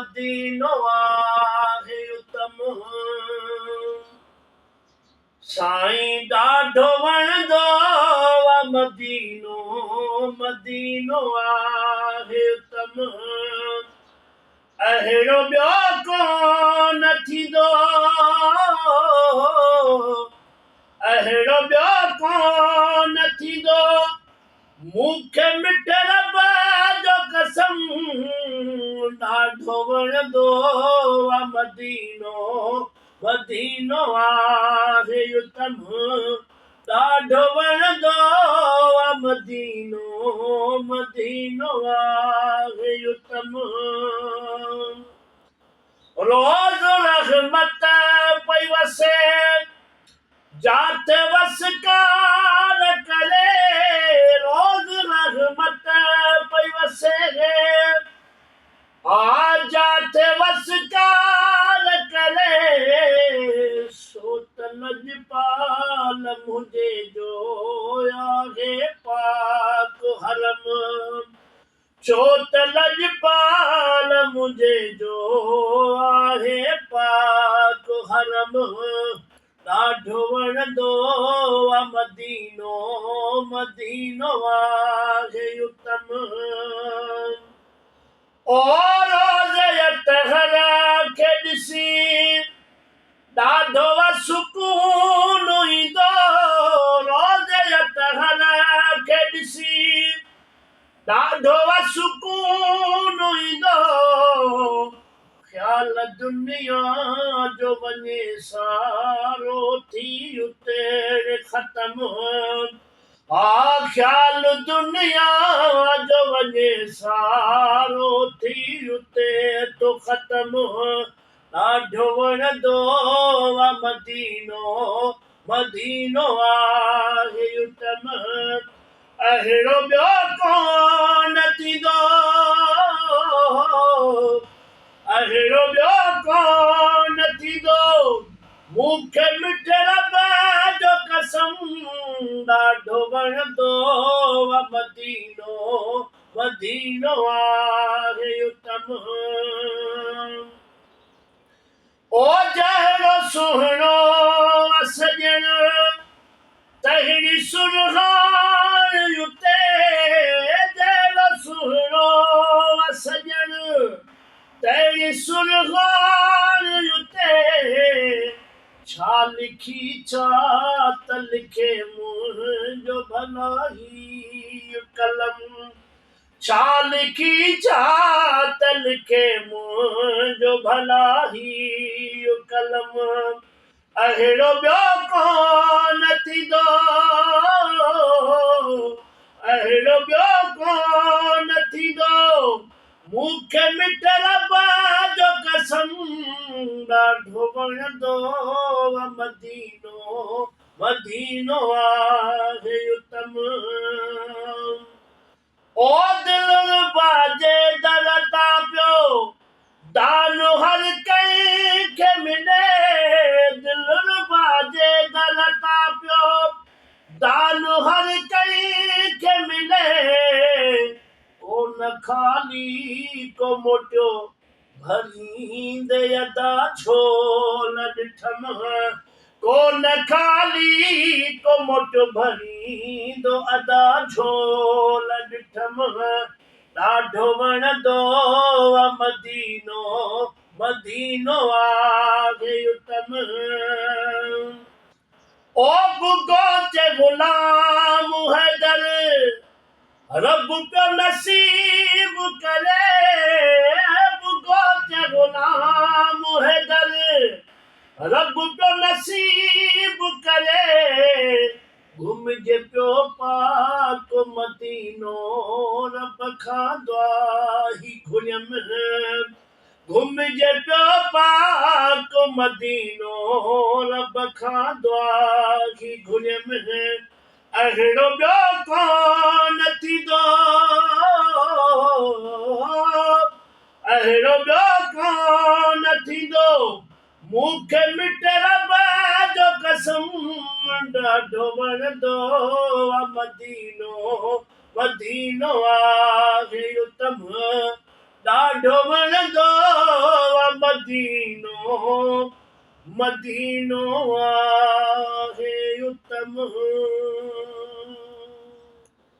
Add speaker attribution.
Speaker 1: मदीनो आहे उत्तम। साईं ॾाढो वणंदो आहे मदीनो, मदीनो आहे उत्तम। अहिड़ो ॿियो कोन थींदो, अहिड़ो ॿियो कोन थींदो, मूंखे मिठे रब जो कसम ॾाढो वणंदो आहे मदीनो, मदीनो आहे उत्तम। ॾाढो वणंदो आहे मदीनो, मदीनो आहे उत्तम। रोज़ रहमत पई वसे, जात वसकार करे, रोज़ रहमत पई वसे, जात वसकार करे, सोत लजपाल मुझे जो आहे पाक हरम, चोत लजपाल मुझे जो आहे पाक हरम। ॾाढो वणंदो आहे मदीनो, मदीनो आहे उत्तम। ओ रोज़े तहर खे ॾिसी ॾाढो सुकून ईंदो, रोज़े तहर खे ॾिसी ॾाढो सुकून ईंदो, ख़्याल दुनिया जो वञे सारो थी उते ख़तम। ख़्याल दुनिया जो वञे सारो थी उते तो ख़तम। ॾाढो वणंदो आहे मदीनो, मदीनो आहे उत्तम। अहिड़ो ॿियो कोन थींदो, अहिड़ो ॿियो कोन थींदो, मूंखे मिठे रब जो कसम ॾाढो वणंदो आहे मदीनो, मदीनो आहे उत्तम। ओ जहिड़ो सुहिणो सॼण तहिड़ी सुरहार उते, जहिड़ो सुहिणो सॼण तहिड़ी सुरहार उते, छा लिखी छा त लिखे मुंहिंजो भला ही कलम, छा लिखी छा त लिखे मुंहिंजो भला ही कलम। अहिड़ो ॿियो कोन थींदो, अहिड़ो ॿियो कोन थींदो, मूंखे मिठे रब जो कसम ॾाढो वणंदो आहे मदीनो, मदीनो आहे उत्तम। ओ दिल बाजे दर तां पियो दान हर कंहिंखे मिले, दिल बाजे दर तां पियो दान हर कंहिंखे मिले, ओ न ख़ाली को मोटियो भरींदे अदा झोल ॾिठम, को न ख़ाली को मोटियो भरींदो अदा झोल ॾिठम। ॾाढो वणंदो आहे मदीनो, मदीनो आहे उत्तम। ओ बुगो चे गुलाम हैदर, रब पियो नसीब करे, बुगो चे गुलाम हैदर, रब पियो नसीब करे, घुमिजे पियो पाक मदीनो, रब खां दुआ ही घुरियम, घुमिजे पियो पाक मदीनो, रब खां दुआ ही घुरियम। अहिड़ो ॿियो कोन थींदो, अहिड़ो ॿियो कोन थींदो, मूंखे मिठे रब जो कसम ॾाढो वणंदो आहे मदीनो, मदीनो आहे उत्तम। ॾाढो वणंदो आहे मदीनो, मदीनो आहे उत्तम।